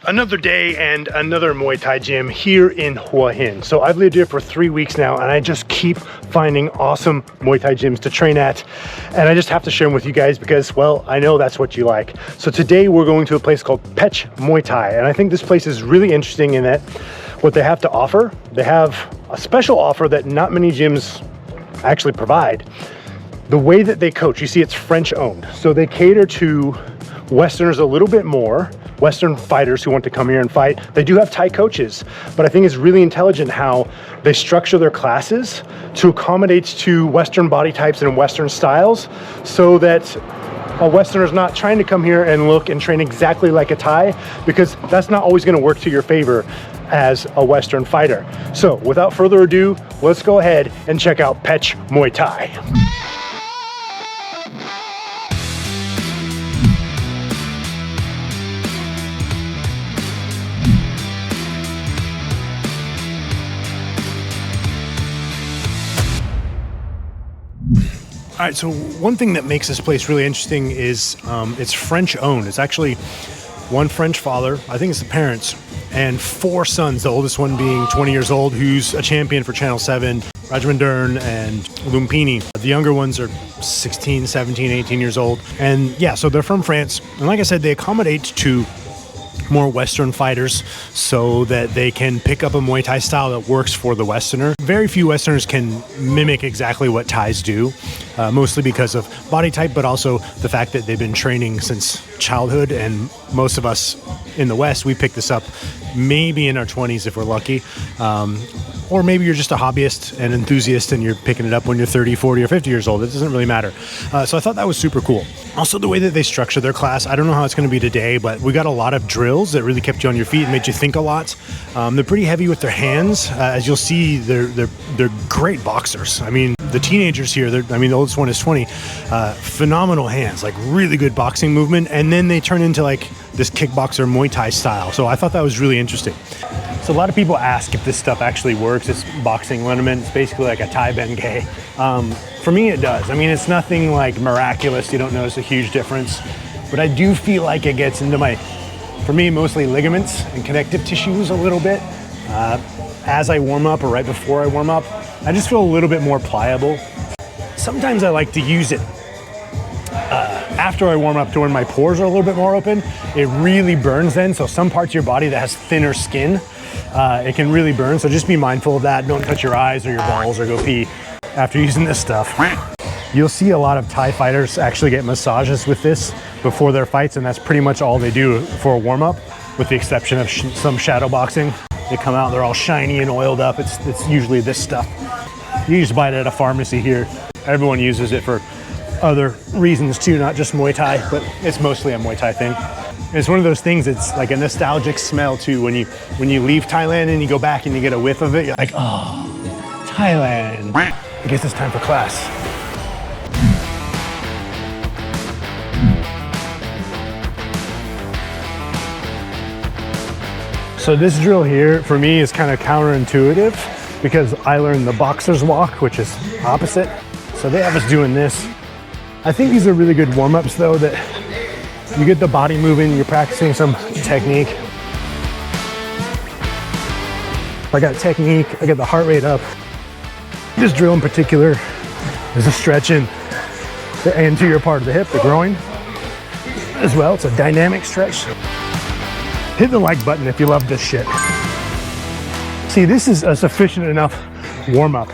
Another day and another Muay Thai gym here in Hua Hin. So I've lived here for 3 weeks now and I just keep finding awesome Muay Thai gyms to train at. And I just have to share them with you guys because, well, I know that's what you like. So today we're going to a place called Petch Muay Thai. And I think this place is really interesting in that what they have to offer, they have a special offer that not many gyms actually provide. The way that they coach, you see it's French owned. So they cater to Westerners a little bit more, Western fighters who want to come here and fight. They do have Thai coaches, but I think it's really intelligent how they structure their classes to accommodate to Western body types and Western styles so that a Westerner's not trying to come here and look and train exactly like a Thai, because that's not always gonna work to your favor as a Western fighter. So without further ado, let's go ahead and check out Petch Muay Thai. All right, so one thing that makes this place really interesting is it's French owned. It's actually one French father, I think it's the parents, and 4 sons, the oldest one being 20 years old, who's a champion for Channel 7, Rajmandern and Lumpini. The younger ones are 16, 17, 18 years old. And yeah, so they're from France. And like I said, they accommodate to more Western fighters so that they can pick up a Muay Thai style that works for the Westerner. Very few Westerners can mimic exactly what Thais do, mostly because of body type, but also the fact that they've been training since childhood. And most of us in the West, we pick this up maybe in our 20s if we're lucky. Or maybe you're just a hobbyist and enthusiast and you're picking it up when you're 30, 40, or 50 years old. It doesn't really matter. So I thought that was super cool. Also, the way that they structure their class, I don't know how it's going to be today, but we got a lot of drills that really kept you on your feet and made you think a lot. They're pretty heavy with their hands. As you'll see, they're great boxers. I mean, the teenagers here, the oldest one is 20, phenomenal hands, like really good boxing movement. And then they turn into like this kickboxer Muay Thai style. So I thought that was really interesting. So a lot of people ask if this stuff actually works. It's boxing liniment. It's basically like a Thai Bengay. For me, it does. I mean, it's nothing like miraculous. You don't notice a huge difference, but I do feel like it gets into for me, mostly ligaments and connective tissues a little bit. As I warm up or right before I warm up, I just feel a little bit more pliable. Sometimes I like to use it after I warm up to when my pores are a little bit more open. It really burns then. So some parts of your body that has thinner skin, it can really burn. So just be mindful of that. Don't touch your eyes or your balls or go pee after using this stuff. You'll see a lot of Thai fighters actually get massages with this before their fights, and that's pretty much all they do for a warm up, with the exception of some shadow boxing. They come out, they're all shiny and oiled up. It's usually this stuff. You just buy it at a pharmacy here. Everyone uses it for other reasons too, not just Muay Thai, but it's mostly a Muay Thai thing. It's one of those things, it's like a nostalgic smell too. When you leave Thailand and you go back and you get a whiff of it, you're like, oh, Thailand. I guess it's time for class. So this drill here for me is kind of counterintuitive because I learned the boxer's walk, which is opposite. So they have us doing this. I think these are really good warm-ups though, that you get the body moving, you're practicing some technique. I got technique, I get the heart rate up. This drill in particular is a stretch in the anterior part of the hip, the groin as well. It's a dynamic stretch. Hit the like button if you love this shit. See, this is a sufficient enough warm-up.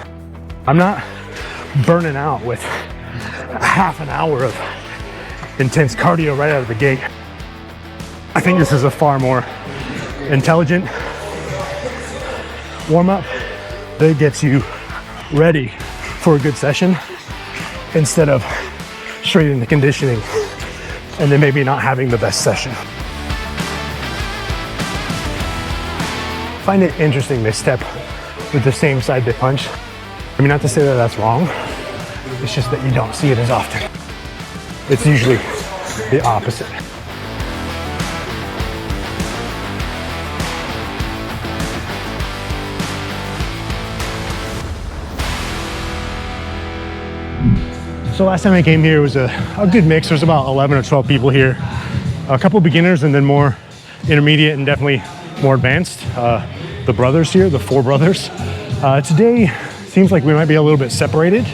I'm not burning out with a half an hour of intense cardio right out of the gate. I think this is a far more intelligent warm-up that gets you ready for a good session instead of straight into conditioning and then maybe not having the best session. I find it interesting they step with the same side they punch. I mean, not to say that that's wrong, it's just that you don't see it as often. It's usually the opposite. So last time I came here, it was a good mix. There's about 11 or 12 people here. A couple beginners and then more intermediate and definitely more advanced. The brothers here, the 4 brothers. Today seems like we might be a little bit separated,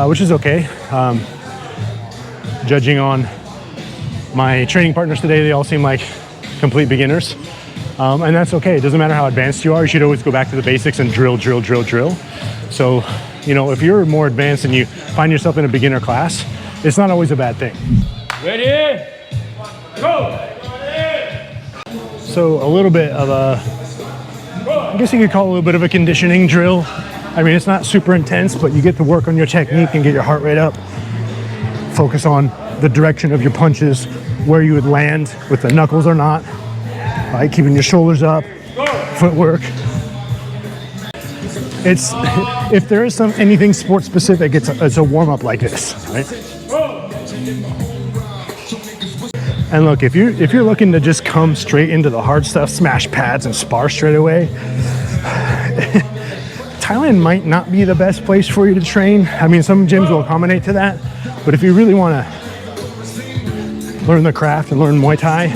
which is okay. Judging on my training partners today, they all seem like complete beginners. And that's okay. It doesn't matter how advanced you are. You should always go back to the basics and drill. So, you know, if you're more advanced and you find yourself in a beginner class, it's not always a bad thing. Ready? Go! So a little bit of a, I guess you could call it a little bit of a conditioning drill. I mean, it's not super intense, but you get to work on your technique and get your heart rate up. Focus on the direction of your punches, where you would land with the knuckles or not, right? Keeping your shoulders up, footwork. It's, if there is anything sport specific, it's a warm up like this, right? And look, if you're looking to just come straight into the hard stuff, smash pads and spar straight away, Thailand might not be the best place for you to train. I mean, some gyms will accommodate to that, but if you really want to learn the craft and learn Muay Thai,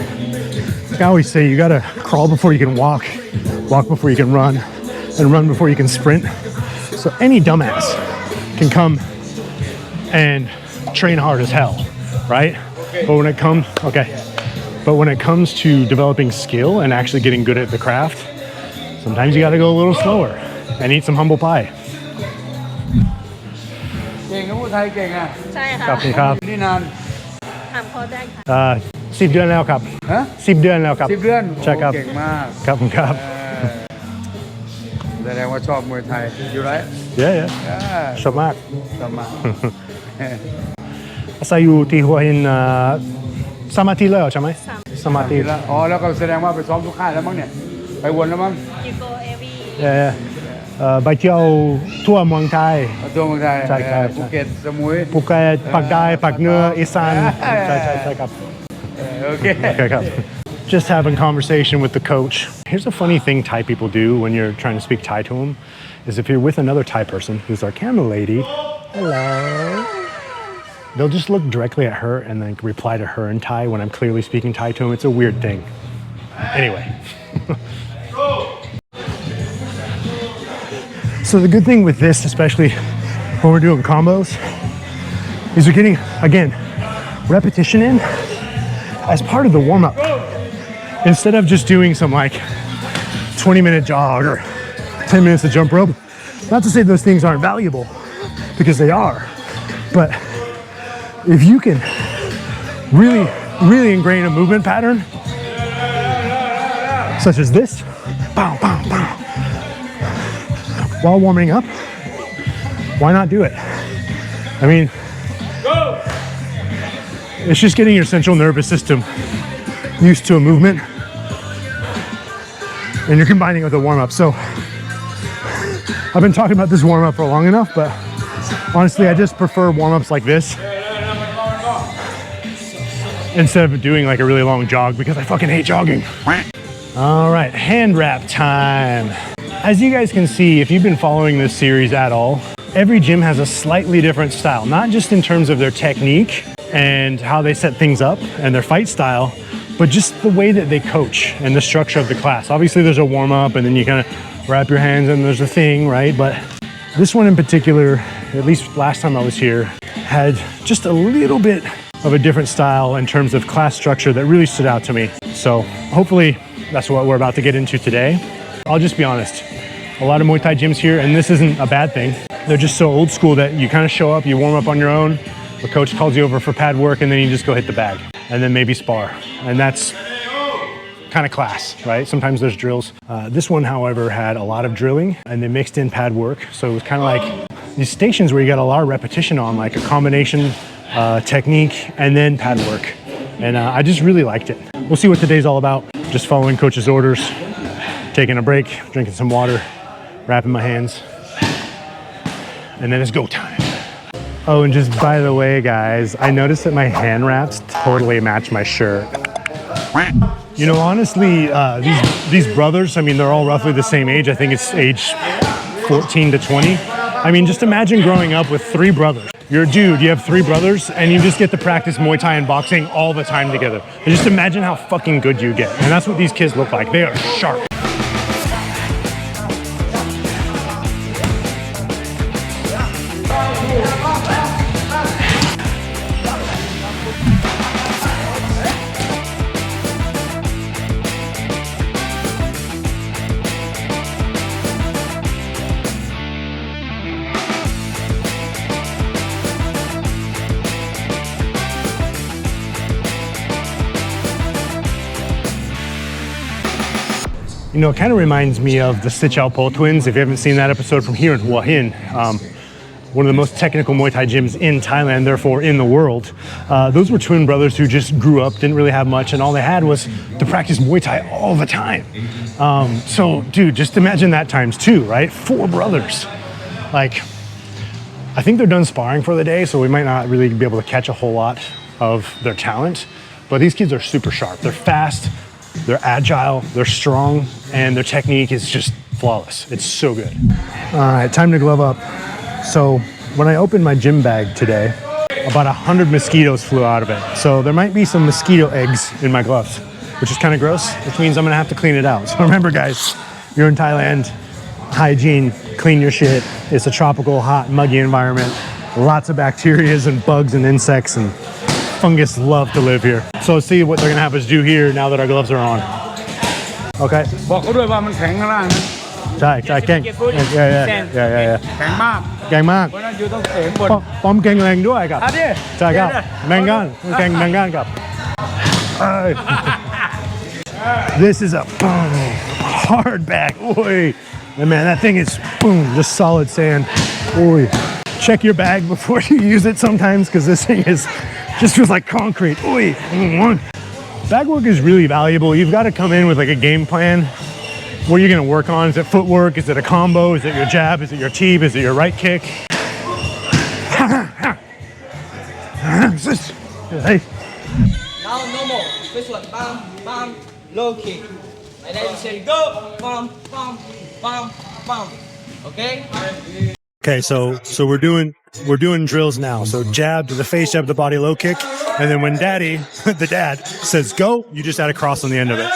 like I always say, you gotta crawl before you can walk, walk before you can run, and run before you can sprint. So any dumbass can come and train hard as hell, right? But when it comes to developing skill and actually getting good at the craft, sometimes you gotta go a little slower and eat some humble pie. เก่งกับผู้ไทยเก่งอ่ะ ใช่ค่ะ ขอบคุณครับ นี่นาน ถามเขาได้ค่ะ 10 เดือนแล้วครับ ฮะ 10 เดือนแล้วครับ 10 เดือน ใช่ครับ โอ้เก่งมาก ครับผมครับ แสดงว่าชอบมวยไทยอยู่ไร Yeah ชอบมาก ชอบมาก อาศัยอยู่ที่หัวหินสามอาทิตย์แล้วใช่ไหมสามอาทิตย์ แล้วอ๋อแล้วก็แสดงว่าไปซ้อมทุกค่ายแล้วมั้งเนี่ยไปวนแล้วมั้ง you go every Yeah ไปเที่ยวทั่วเมืองไทย ตัวเมืองไทย ใช่ครับ ภูเก็ตสมุย ภูเก็ตภาคใต้ภาคเหนืออีสานใช่ครับ โอเค Okay,ครับ. Just having conversation with the coach. Here's a funny thing Thai people do when you're trying to speak Thai to them, is if you're with another Thai person, who's our camera lady, hello, they'll just look directly at her and then reply to her in Thai when I'm clearly speaking Thai to them. It's a weird thing. Anyway. So the good thing with this, especially when we're doing combos, is we're getting, again, repetition in as part of the warm-up. Instead of just doing some like 20-minute jog or 10 minutes of jump rope. Not to say those things aren't valuable, because they are. But if you can really ingrain a movement pattern, such as this, pow, pow, pow, while warming up, why not do it? I mean, it's just getting your central nervous system used to a movement, and you're combining it with a warm-up. So I've been talking about this warm-up for long enough, but honestly, I just prefer warm-ups like this instead of doing like a really long jog, because I fucking hate jogging. All right, hand wrap time. As you guys can see, if you've been following this series at all, every gym has a slightly different style, not just in terms of their technique and how they set things up and their fight style, but just the way that they coach and the structure of the class. Obviously there's a warm up and then you kind of wrap your hands and there's a thing, right? But this one in particular, at least last time I was here, had just a little bit of a different style in terms of class structure that really stood out to me. So hopefully that's what we're about to get into today. I'll just be honest, a lot of Muay Thai gyms here, and this isn't a bad thing, they're just so old school that you kind of show up, you warm up on your own, the coach calls you over for pad work, and then you just go hit the bag, and then maybe spar. And that's kind of class, right? Sometimes there's drills. This one, however, had a lot of drilling, and they mixed in pad work. So it was kind of like these stations where you got a lot of repetition on, like a combination technique and then pad work. And I just really liked it. We'll see what today's all about. Just following coach's orders, taking a break, drinking some water, wrapping my hands, and then it's go time. Oh, and just by the way, guys, I noticed that my hand wraps totally match my shirt. You know, honestly, these brothers, I mean, they're all roughly the same age. I think it's age 14 to 20. I mean, just imagine growing up with 3 brothers. you're a dude, you have 3 brothers, and you just get to practice Muay Thai and boxing all the time together. And just imagine how fucking good you get. And that's what these kids look like. They are sharp. You know, it kind of reminds me of the Sichao twins. If you haven't seen that episode from here in Hua Hin, one of the most technical Muay Thai gyms in Thailand, therefore in the world. Those were twin brothers who just grew up, didn't really have much, and all they had was to practice Muay Thai all the time. So, dude, just imagine that times 2, right? 4 brothers. Like, I think they're done sparring for the day, so we might not really be able to catch a whole lot of their talent. But these kids are super sharp. They're fast. They're agile, they're strong, and their technique is just flawless. It's so good. All right, time to glove up. So when I opened my gym bag today, about 100 mosquitoes flew out of it. So there might be some mosquito eggs in my gloves, which is kind of gross, which means I'm gonna have to clean it out. So remember guys, you're in Thailand, hygiene, clean your shit. It's a tropical, hot, muggy environment. Lots of bacteria and bugs and insects and fungus love to live here. So let's see what they're gonna have us do here now that our gloves are on. Okay. บอกเขาด้วยว่ามันแข็งข้างล่างนะ ใช่เก่ง แข็งมาก เก่งมาก เพราะฉะนั้นอยู่ต้องเสริมบน ป้อมเก่งแรงด้วยครับ อ่ะดิ ใช่ครับแมงกันเก่งแมงกันครับ This is a boom, hard bag. Oi. And man, that thing is boom, just solid sand. Oi. Check your bag before you use it sometimes because this thing is just feels like concrete. Oi. Bag work is really valuable. You've got to come in with like a game plan. What are you going to work on? Is it footwork? Is it a combo? Is it your jab? Is it your teep? Is it your right kick? Hey. Now normal. First one, bam, bam, low kick. And then you say go, bam, bam, bam, bam. Okay? Okay, so we're doing drills now. So jab to the face, jab to the body, low kick, and then when daddy, the dad says go, you just add a cross on the end of it.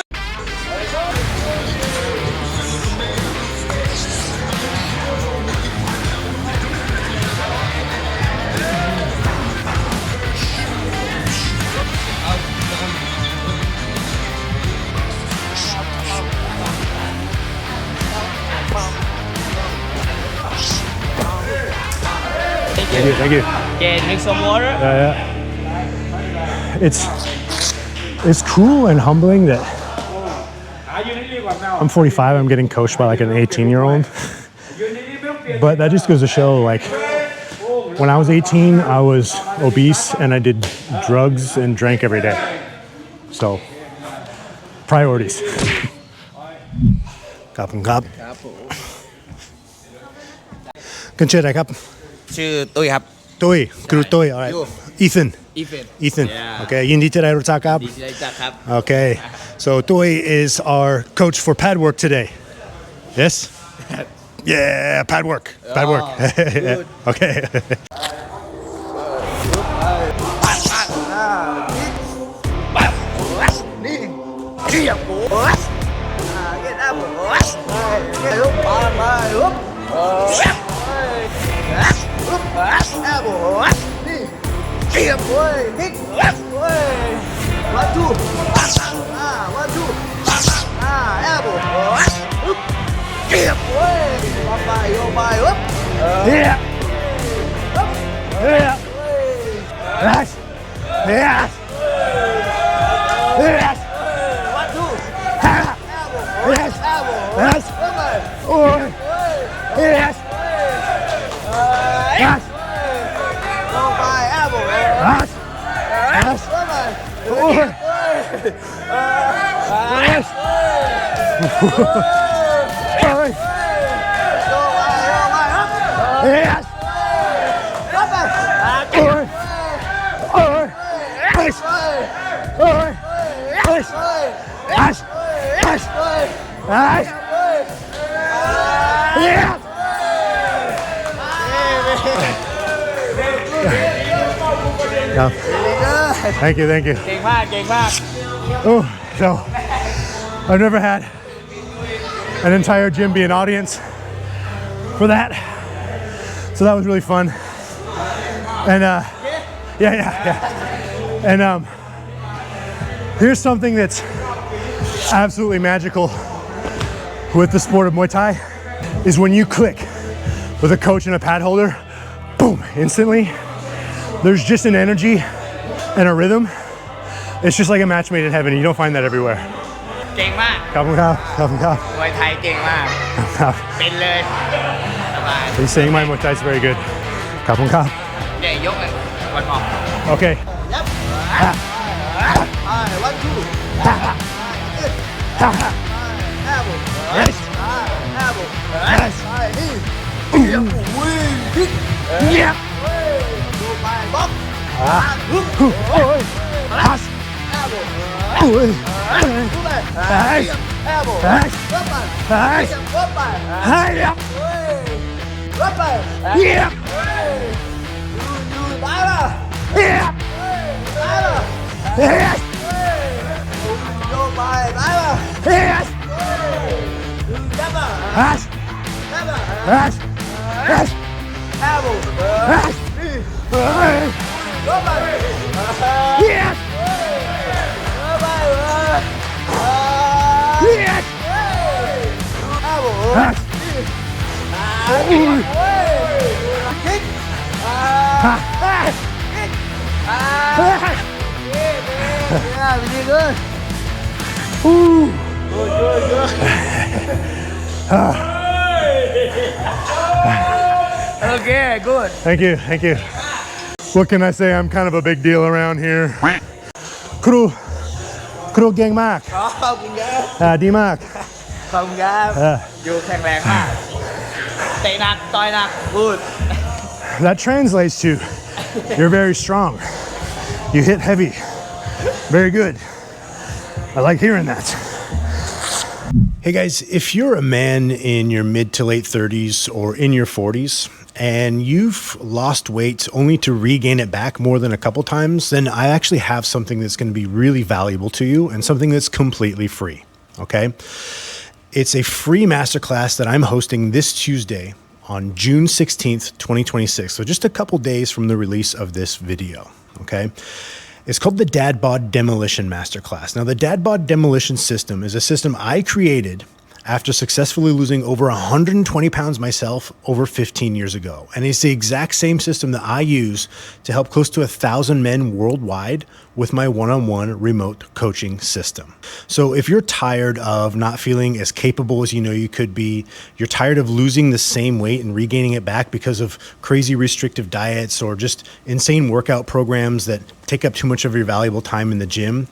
Thank you. Okay, drink some water. Yeah. It's cool and humbling that I'm 45. I'm getting coached by like an 18-year-old, but that just goes to show like when I was 18, I was obese and I did drugs and drank every day. So priorities. ครับผมครับ ครับผม คุณชื่ออะไรครับ ชื่อตุ้ยครับ ตุ้ยครูตุ้ย all right Ethan Ethan yeah. Okay ยินดีที่ได้รู้จักครับ ดีใจจักครับ Okay so Tui is our coach for pad work today yes yeah pad work okay Yeah. Thank you, thank you. เก่งมากเก่งมาก Oh, so I've never had an entire gym be an audience for that. So that was really fun. And yeah. And here's something that's absolutely magical with the sport of Muay Thai is when you click with a coach and a pad holder, boom, instantly. There's just an energy and a rhythm. It's just like a match made in heaven. You don't find that everywhere. เก่งมาก Khao. มวยไทยเก่งมาก เป็นเลยสบาย He's saying my Muay Thai is very good. Khao. เนี่ยยกวันออก Okay. Okay, good. Thank you. What can I say? I'm kind of a big deal around here. Kru gang mak. ขอบคุณครับ Di mak. ขอบคุณครับอยู่แข็งแรงมากเตะหนักต่อยหนัก good That translates to you're very strong. You hit heavy. Very good. I like hearing that. Hey guys, if you're a man in your mid to late 30s or in your 40s and you've lost weight only to regain it back more than a couple times, then I actually have something that's going to be really valuable to you and something that's completely free. Okay? It's a free masterclass that I'm hosting this Tuesday on June 16th, 2026. So just a couple days from the release of this video. Okay? It's called the Dad Bod Demolition Masterclass. Now, the Dad Bod Demolition System is a system I created after successfully losing over 120 pounds myself over 15 years ago. And it's the exact same system that I use to help close to 1,000 men worldwide with my one-on-one remote coaching system. So if you're tired of not feeling as capable as you know you could be, you're tired of losing the same weight and regaining it back because of crazy restrictive diets or just insane workout programs that take up too much of your valuable time in the gym,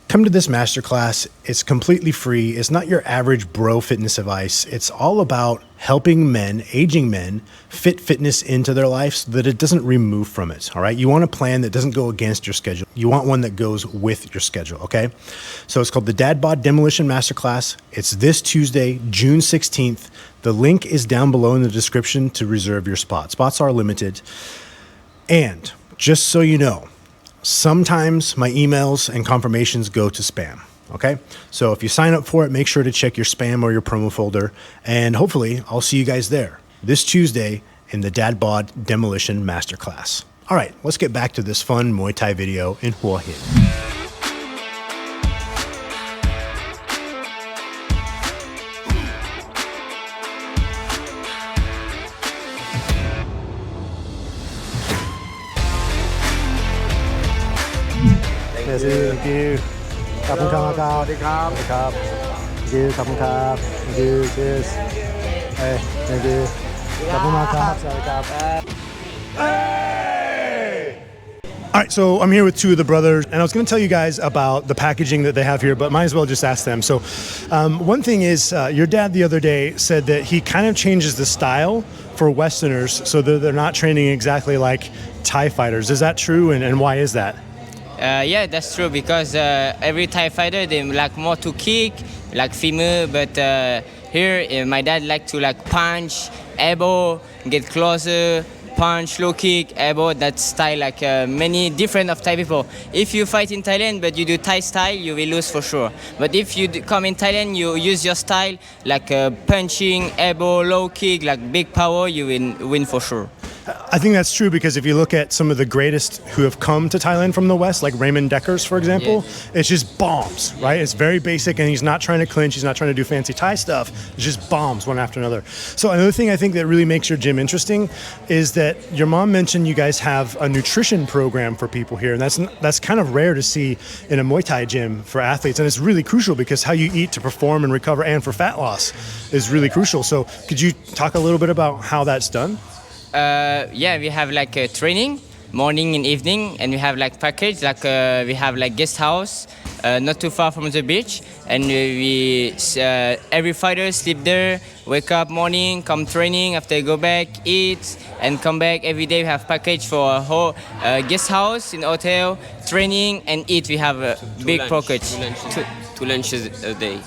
come to this masterclass. It's completely free. It's not your average bro fitness advice. It's all about helping men, aging men, fit fitness into their life so that it doesn't remove from it, all right? You want a plan that doesn't go against your schedule. You want one that goes with your schedule, okay? So it's called the Dad Bod Demolition Masterclass. It's this Tuesday, June 16th. The link is down below in the description to reserve your spot. Spots are limited. And just so you know, sometimes my emails and confirmations go to spam, okay? So if you sign up for it, make sure to check your spam or your promo folder, and hopefully I'll see you guys there this Tuesday in the Dad Bod Demolition Masterclass. All right, let's get back to this fun Muay Thai video in Hua Hin. Yes, thank you. ขอบคุณครับ สวัสดีครับ ครับ Thank you ขอบคุณครับ Thank you cheers Hey thank you ขอบคุณมากครับสวัสดีครับ All right, so I'm here with two of the brothers, and I was going to tell you guys about the packaging that they have here, but might as well just ask them. So, one thing is, your dad the other day said that he kind of changes the style for Westerners so that they're not training exactly like Thai fighters. Is that true, and why is that? Yeah, that's true because every Thai fighter they like more to kick, like femur, but here my dad like to like punch, elbow, get closer, punch, low kick, elbow. That style like many different of Thai people. If you fight in Thailand but you do Thai style, you will lose for sure. But if you come in Thailand, you use your style like punching, elbow, low kick, like big power, you win for sure. I think that's true because if you look at some of the greatest who have come to Thailand from the West, like Raymond Deckers, for example, it's just bombs, right? It's very basic, and he's not trying to clinch. He's not trying to do fancy Thai stuff. It's just bombs one after another. So another thing I think that really makes your gym interesting is that your mom mentioned you guys have a nutrition program for people here, and that's kind of rare to see in a Muay Thai gym for athletes, and it's really crucial because how you eat to perform and recover and for fat loss is really crucial. So could you talk a little bit about how that's done? We have like a training morning and evening, and we have like package like we have like guest house not too far from the beach, and we every fighter sleep there, wake up morning, come training, after go back, eat, and come back. Every day we have package for a whole guest house in hotel, training and eat. We have a big package. Two lunches a day.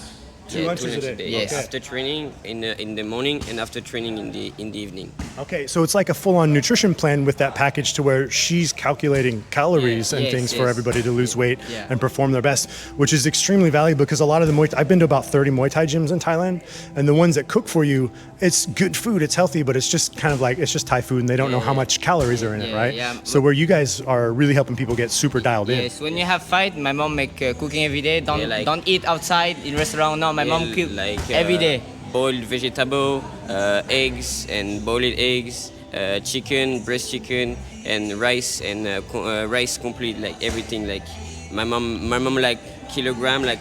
Two lunches a day. Yes. Okay. After training in the morning and after training in the evening. Okay, so it's like a full-on nutrition plan with that package to where she's calculating calories and things for everybody to lose weight and perform their best, which is extremely valuable because a lot of the I've been to about 30 Muay Thai gyms in Thailand, and the ones that cook for you, it's good food, it's healthy, but it's just kind of like, it's just Thai food and they don't know how much calories are in it, right? Yeah. So where you guys are really helping people get super dialed in. Yes, when you have fight, my mom make cooking every day. Don't eat outside in restaurant. No, my mom cook every day. Boiled vegetable, eggs and boiled eggs, chicken, breast chicken, and rice rice complete, like everything. Like my mom like kilogram, like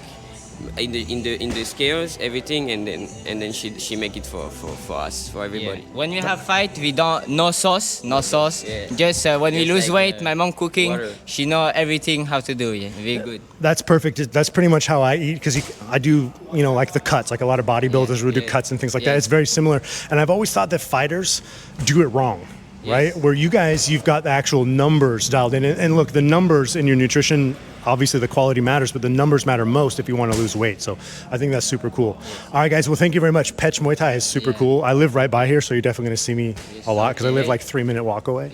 in the scales, everything, and then she make it for us, for everybody. Yeah. When we have fight, we don't no sauce. Yeah. Just when we lose weight, my mom cooking, water. She know everything how to do. Yeah, very good. That's perfect. That's pretty much how I eat because I do, like the cuts, like a lot of bodybuilders would do cuts and things like that. It's very similar, and I've always thought that fighters do it wrong. Right? Where you guys, you've got the actual numbers dialed in. And look, the numbers in your nutrition, obviously the quality matters, but the numbers matter most if you want to lose weight. So I think that's super cool. All right, guys. Well, thank you very much. Petch Muay Thai is super cool. I live right by here, so you're definitely going to see me a lot because I live like 3-minute walk away.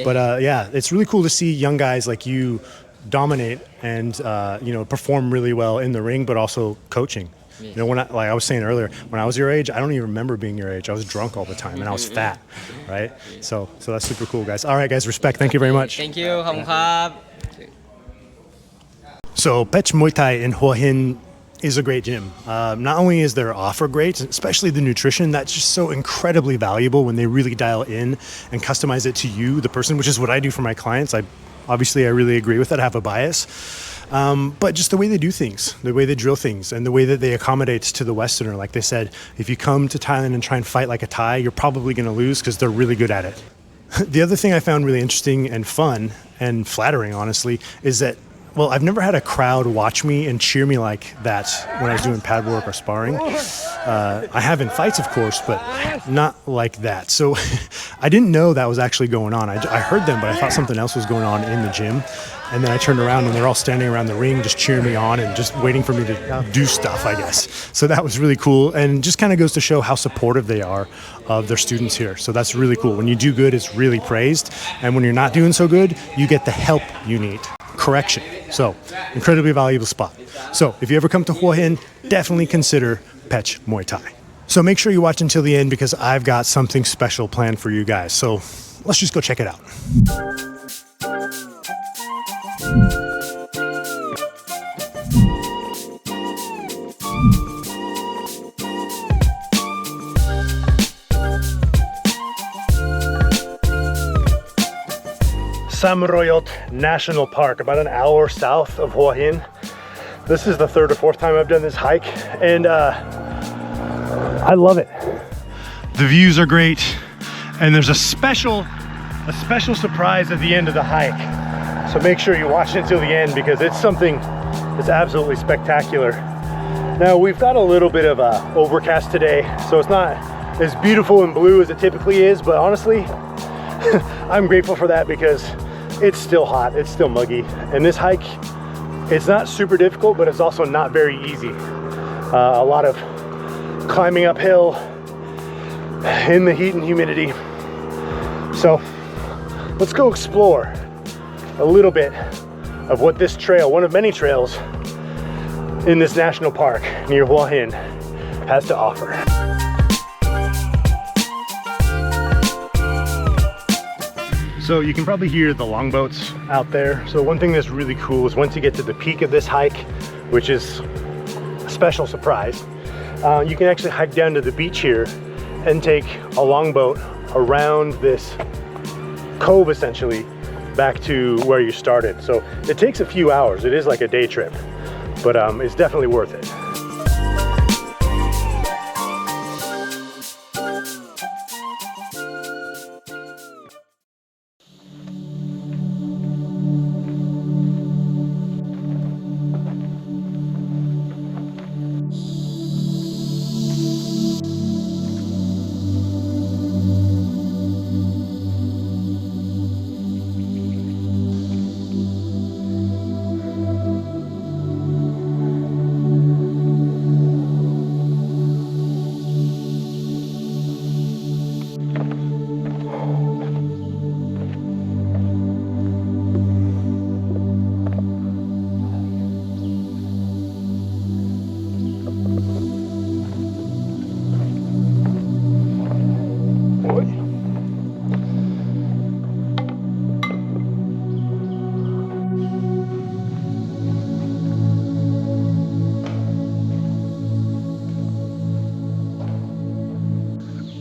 But it's really cool to see young guys like you dominate and, perform really well in the ring, but also coaching. When I was saying earlier, when I was your age, I don't even remember being your age. I was drunk all the time and I was fat, right? So that's super cool, guys. All right, guys, respect. Thank you very much. Thank you. ขอบคุณครับ So Petch Muay Thai in Hua Hin is a great gym. Not only is their offer great, especially the nutrition, that's just so incredibly valuable when they really dial in and customize it to you, the person, which is what I do for my clients. I really agree with that. I have a bias. But just the way they do things, the way they drill things, and the way that they accommodate to the Westerner. Like they said, if you come to Thailand and try and fight like a Thai, you're probably going to lose because they're really good at it. The other thing I found really interesting and fun and flattering, honestly, is that, well, I've never had a crowd watch me and cheer me like that when I was doing pad work or sparring. I have in fights, of course, but not like that. So I didn't know that was actually going on. I heard them, but I thought something else was going on in the gym. And then I turned around and they're all standing around the ring just cheering me on and just waiting for me to do stuff, I guess. So that was really cool and just kind of goes to show how supportive they are of their students here. So that's really cool. When you do good, it's really praised. And when you're not doing so good, you get the help you need. Correction. So incredibly valuable spot. So if you ever come to Hua Hin, definitely consider Petch Muay Thai. So make sure you watch until the end because I've got something special planned for you guys. So let's just go check it out. Samroyot National Park, about an hour south of Hua Hin. This is the 3rd or 4th time I've done this hike, and I love it. The views are great, and there's a special surprise at the end of the hike. So make sure you watch it until the end because it's something that's absolutely spectacular. Now we've got a little bit of overcast today, so it's not as beautiful and blue as it typically is, but honestly, I'm grateful for that because it's still hot, it's still muggy. And this hike, it's not super difficult, but it's also not very easy. A lot of climbing uphill in the heat and humidity. So let's go explore a little bit of what this trail, one of many trails in this national park near Hua Hin, has to offer. So you can probably hear the longboats out there. So one thing that's really cool is once you get to the peak of this hike, which is a special surprise, you can actually hike down to the beach here and take a longboat around this cove essentially back to where you started. So it takes a few hours. It is like a day trip, but it's definitely worth it.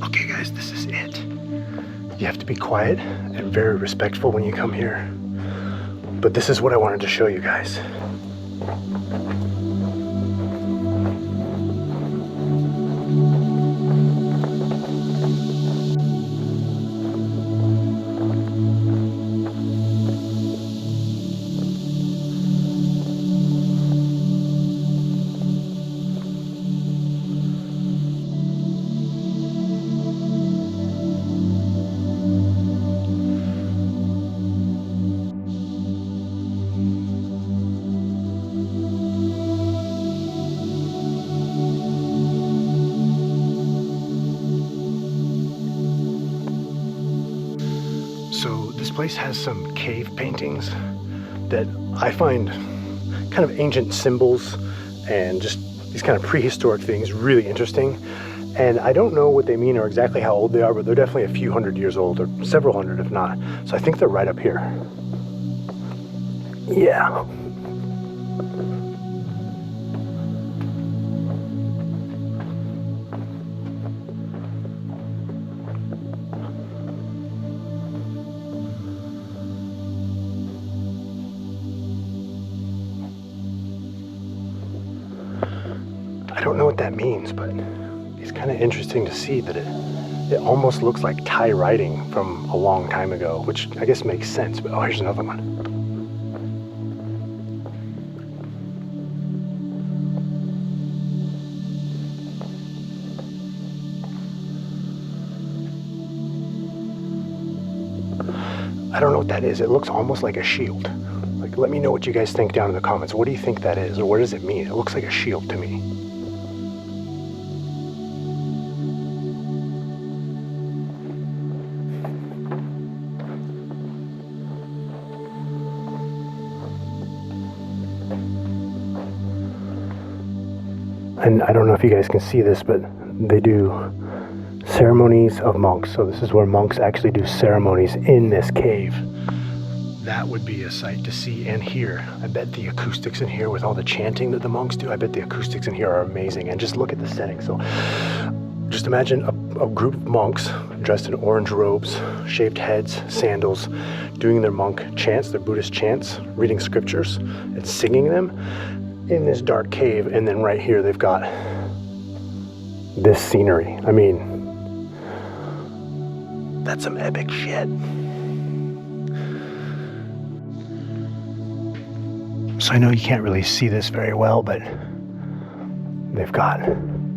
Okay guys, this is it. You have to be quiet and very respectful when you come here. But this is what I wanted to show you guys. So this place has some cave paintings that I find kind of ancient symbols and just these kind of prehistoric things really interesting. And I don't know what they mean or exactly how old they are, but they're definitely a few hundred years old, or several hundred if not. So I think they're right up here. Yeah. I don't know what that means, but it's kind of interesting to see that it almost looks like Thai writing from a long time ago, which I guess makes sense. But oh, here's another one. I don't know what that is. It looks almost like a shield. Like, let me know what you guys think down in the comments. What do you think that is, or what does it mean? It looks like a shield to me. And I don't know if you guys can see this, but they do ceremonies of monks. So this is where monks actually do ceremonies in this cave. That would be a sight to see and hear. I bet the acoustics in here with all the chanting that the monks do, I bet the acoustics in here are amazing. And just look at the setting. So just imagine a group of monks dressed in orange robes, shaved heads, sandals, doing their monk chants, their Buddhist chants, reading scriptures and singing them in this dark cave. And then right here they've got this scenery. I mean, that's some epic shit. So I know you can't really see this very well, but they've got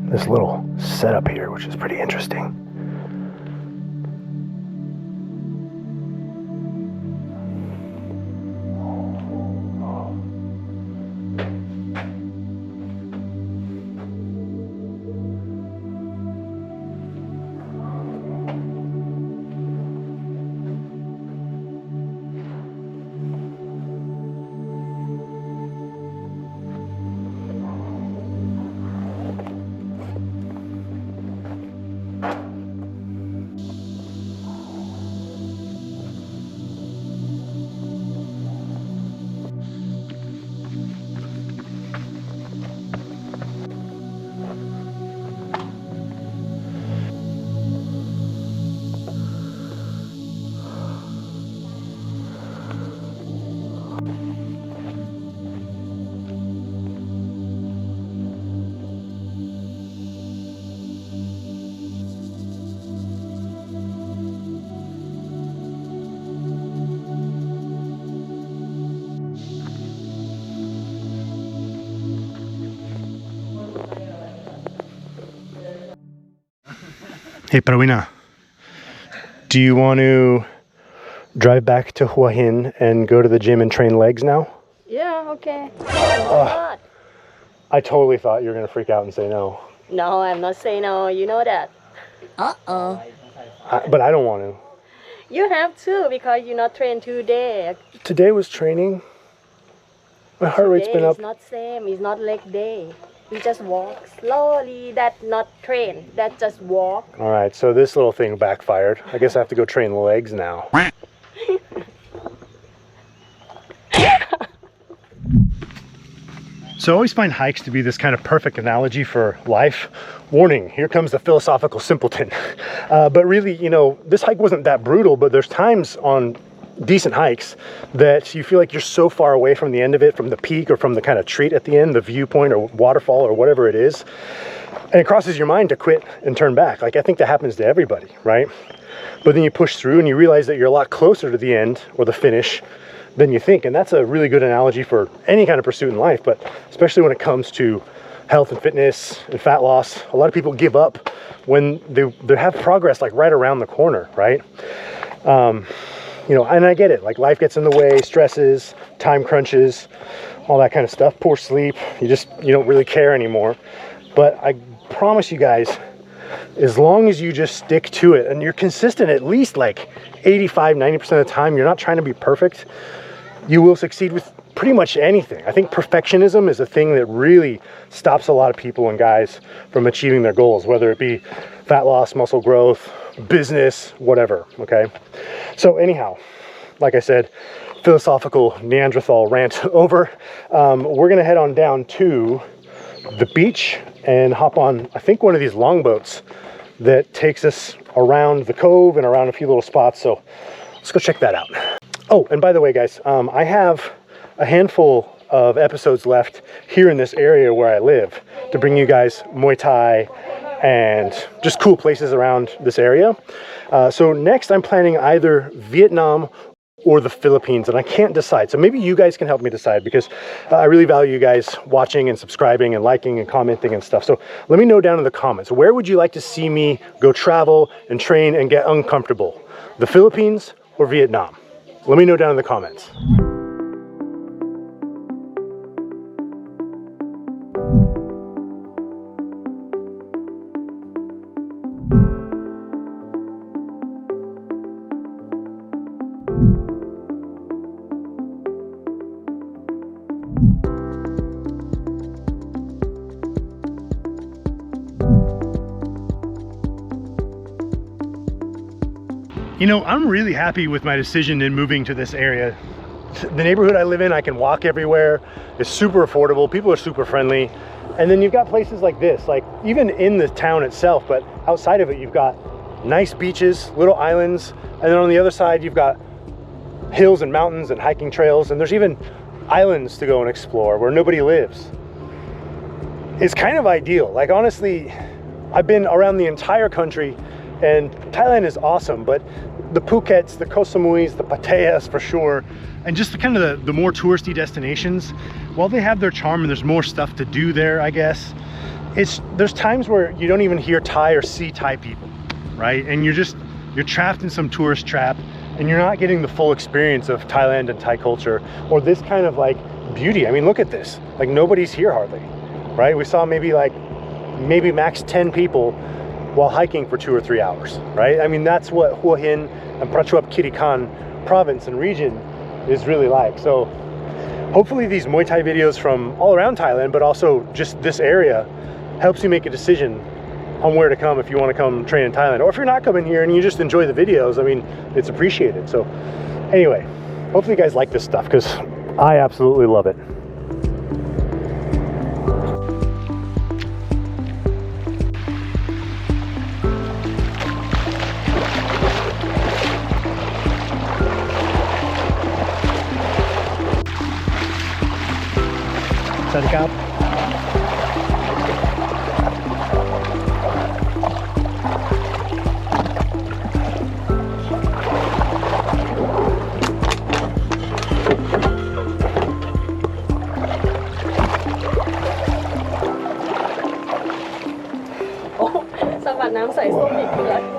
this little setup here, which is pretty interesting. Hey, Pravina, do you want to drive back to Hua Hin and go to the gym and train legs now? Yeah, okay. I totally thought you were going to freak out and say no. No, I'm not saying no. You know that. Uh-oh. But I don't want to. You have to because you're not trained today. Today was training. My heart rate's been up. It's not same. It's not leg day. We just walk slowly. That's not train. That's just walk. All right, so this little thing backfired. I guess I have to go train the legs now. So I always find hikes to be this kind of perfect analogy for life. Warning, here comes the philosophical simpleton. But really, you know, this hike wasn't that brutal, but there's times on decent hikes that you feel like you're so far away from the end of it, from the peak or from the kind of treat at the end, the viewpoint or waterfall or whatever it is. And it crosses your mind to quit and turn back. Like, I think that happens to everybody, right? But then you push through and you realize that you're a lot closer to the end or the finish than you think. And that's a really good analogy for any kind of pursuit in life, but especially when it comes to health and fitness and fat loss. A lot of people give up when they have progress like right around the corner, right? You know, and I get it, like life gets in the way, stresses, time crunches, all that kind of stuff, poor sleep, you don't really care anymore. But I promise you guys, as long as you just stick to it and you're consistent at least like 85-90% of the time, you're not trying to be perfect, you will succeed with pretty much anything. I think perfectionism is a thing that really stops a lot of people and guys from achieving their goals, whether it be fat loss, muscle growth, business, whatever, okay? So anyhow, like I said, philosophical Neanderthal rant over. We're gonna head on down to the beach and hop on, I think, one of these longboats that takes us around the cove and around a few little spots. So let's go check that out. Oh, and by the way, guys, I have a handful of episodes left here in this area where I live to bring you guys Muay Thai and just cool places around this area. So next I'm planning either Vietnam or the Philippines, and I can't decide. So maybe you guys can help me decide, because I really value you guys watching and subscribing and liking and commenting and stuff. So let me know down in the comments, where would you like to see me go travel and train and get uncomfortable? The Philippines or Vietnam? Let me know down in the comments. You know, I'm really happy with my decision in moving to this area. The neighborhood I live in, I can walk everywhere. It's super affordable. People are super friendly. And then you've got places like this, like even in the town itself, but outside of it, you've got nice beaches, little islands. And then on the other side, you've got hills and mountains and hiking trails. And there's even islands to go and explore where nobody lives. It's kind of ideal. Like, honestly, I've been around the entire country, and Thailand is awesome, but the Phukets, the Koh Samuis, the Pattayas for sure, and just the more touristy destinations, while they have their charm and there's more stuff to do there, I guess, there's times where you don't even hear Thai or see Thai people, right? And you're trapped in some tourist trap, and you're not getting the full experience of Thailand and Thai culture, or this kind of like beauty. I mean, look at this, like nobody's here hardly, right? We saw maybe max 10 people while hiking for 2 or 3 hours, right? I mean, that's what Hua Hin and Prachuap Khiri Khan province and region is really like. So hopefully these Muay Thai videos from all around Thailand, but also just this area, helps you make a decision on where to come if you want to come train in Thailand. Or if you're not coming here and you just enjoy the videos, I mean, it's appreciated. So anyway, hopefully you guys like this stuff, because I absolutely love it. Fisticuffs. Oh, สะบัดน้ำใส่ส้มอีกเลย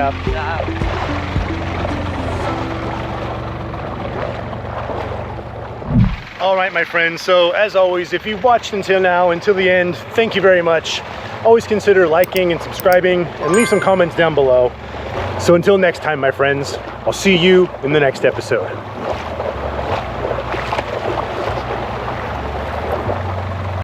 ครับ All right, my friends. So as always, if you've watched until now, until the end, thank you very much. Always consider liking and subscribing and leave some comments down below. So until next time, my friends, I'll see you in the next episode.